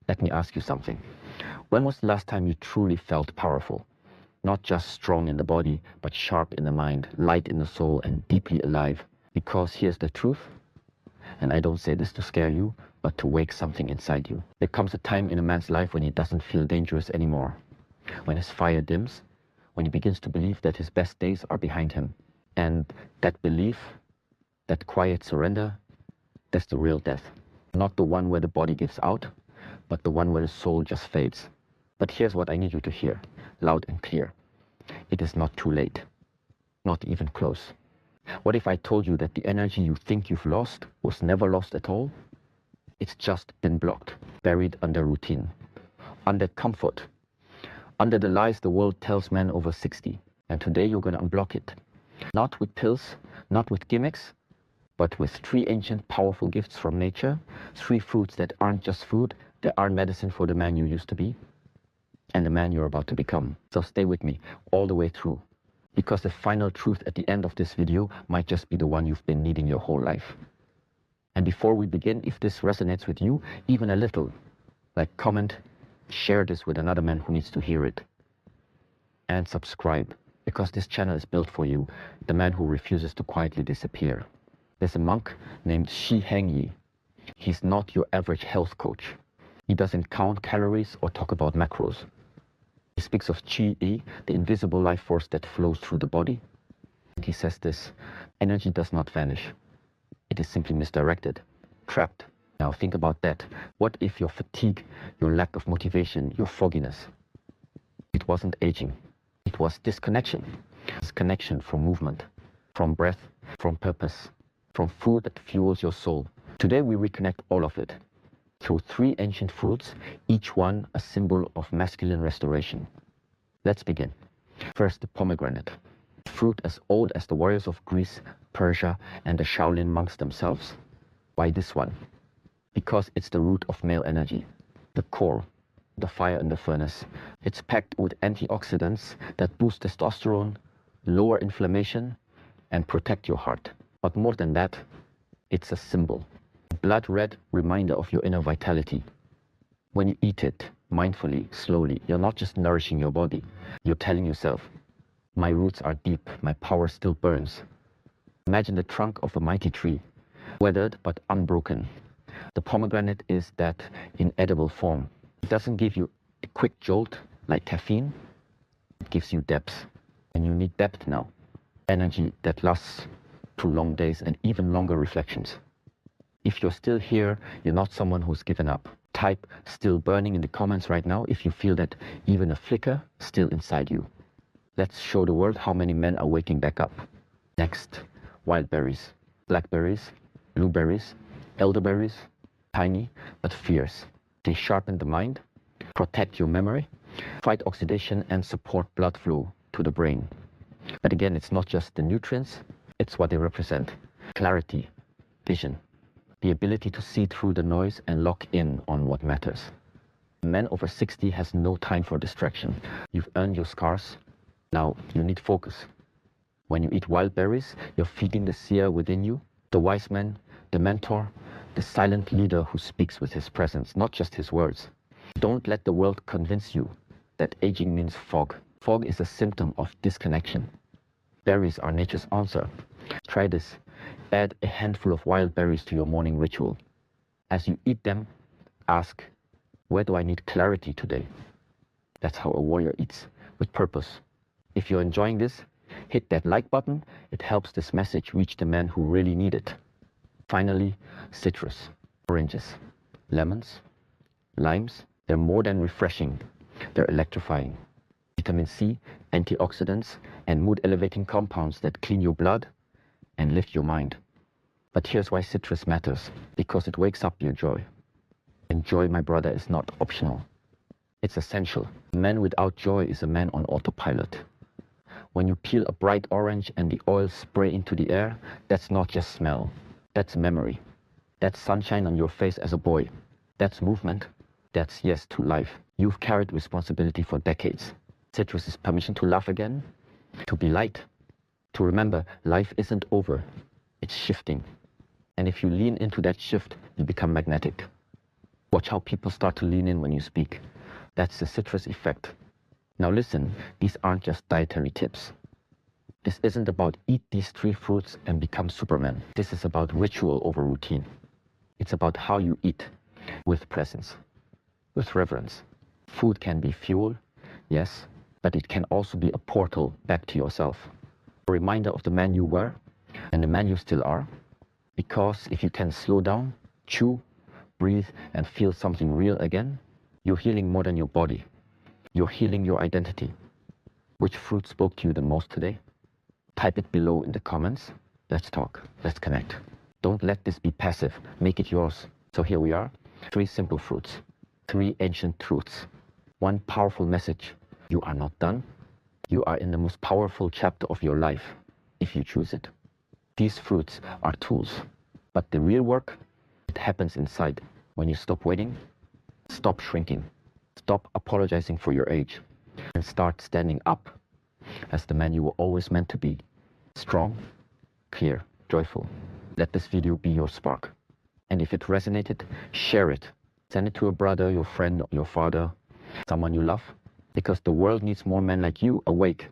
Let me ask you something. When was the last time you truly felt powerful? Not just strong in the body, but sharp in the mind, light in the soul, and deeply alive. Because here's the truth, and I don't say this to scare you, but to wake something inside you. There comes a time in a man's life when he doesn't feel dangerous anymore. When his fire dims, when he begins to believe that his best days are behind him. And that belief, that quiet surrender, that's the real death. Not the one where the body gives out, but the one where the soul just fades. But here's what I need you to hear, loud and clear. It is not too late. Not even close. What if I told you that the energy you think you've lost was never lost at all? It's just been blocked, buried under routine, under comfort, under the lies the world tells men over 60. And today you're going to unblock it. Not with pills, not with gimmicks, but with 3 ancient powerful gifts from nature, 3 foods that aren't just food, they are medicine for the man you used to be and the man you're about to become. So stay with me all the way through, because the final truth at the end of this video might just be the one you've been needing your whole life. And before we begin, if this resonates with you, even a little, like comment, share this with another man who needs to hear it. And subscribe, because this channel is built for you, the man who refuses to quietly disappear. There's a monk named Shi Heng Yi. He's not your average health coach. He doesn't count calories or talk about macros. He speaks of Qi Yi, the invisible life force that flows through the body. And he says this: energy does not vanish. It is simply misdirected, trapped. Now think about that. What if your fatigue, your lack of motivation, your fogginess? It wasn't aging. It was disconnection. Disconnection from movement, from breath, from purpose, from food that fuels your soul. Today we reconnect all of it through 3 ancient fruits, each one a symbol of masculine restoration. Let's begin. First, the pomegranate. Fruit as old as the warriors of Greece, Persia, and the Shaolin monks themselves. Why this one? Because it's the root of male energy, the core, the fire in the furnace. It's packed with antioxidants that boost testosterone, lower inflammation, and protect your heart. But more than that, it's a symbol, a blood red reminder of your inner vitality. When you eat it mindfully, slowly, you're not just nourishing your body, you're telling yourself, my roots are deep, my power still burns. Imagine the trunk of a mighty tree, weathered but unbroken. The pomegranate is that in edible form. It doesn't give you a quick jolt like caffeine, it gives you depth. And you need depth now, energy that lasts through long days and even longer reflections. If you're still here, you're not someone who's given up. Type "still burning" in the comments right now if you feel that even a flicker still inside you. Let's show the world how many men are waking back up. Next, wild berries, blackberries, blueberries, elderberries, tiny but fierce. They sharpen the mind, protect your memory, fight oxidation, and support blood flow to the brain. But again, it's not just the nutrients, it's what they represent. Clarity, vision, the ability to see through the noise and lock in on what matters. A man over 60 has no time for distraction. You've earned your scars. Now you need focus. When you eat wild berries, you're feeding the seer within you, the wise man, the mentor, the silent leader who speaks with his presence, not just his words. Don't let the world convince you that aging means fog. Fog is a symptom of disconnection. Berries are nature's answer. Try this. Add a handful of wild berries to your morning ritual. As you eat them, ask, where do I need clarity today? That's how a warrior eats, with purpose. If you're enjoying this, hit that like button. It helps this message reach the men who really need it. Finally, citrus, oranges, lemons, limes. They're more than refreshing. They're electrifying. Vitamin C, antioxidants, and mood-elevating compounds that clean your blood and lift your mind. But here's why citrus matters. Because it wakes up your joy. And joy, my brother, is not optional. It's essential. A man without joy is a man on autopilot. When you peel a bright orange and the oil spray into the air, that's not just smell. That's memory. That's sunshine on your face as a boy. That's movement. That's yes to life. You've carried responsibility for decades. Citrus is permission to laugh again, to be light, to remember life isn't over. It's shifting. And if you lean into that shift, you become magnetic. Watch how people start to lean in when you speak. That's the citrus effect. Now listen, these aren't just dietary tips. This isn't about eat these 3 fruits and become Superman. This is about ritual over routine. It's about how you eat, with presence, with reverence. Food can be fuel, yes, but it can also be a portal back to yourself. A reminder of the man you were and the man you still are. Because if you can slow down, chew, breathe, and feel something real again, you're healing more than your body. You're healing your identity. Which fruit spoke to you the most today? Type it below in the comments. Let's talk. Let's connect. Don't let this be passive. Make it yours. So here we are. 3 simple fruits. 3 ancient truths. 1 powerful message. You are not done. You are in the most powerful chapter of your life, if you choose it. These fruits are tools. But the real work, it happens inside. When you stop waiting, stop shrinking, stop apologizing for your age, and start standing up as the man you were always meant to be. Strong, clear, joyful. Let this video be your spark. And if it resonated, share it. Send it to a brother, your friend, your father, someone you love. Because the world needs more men like you awake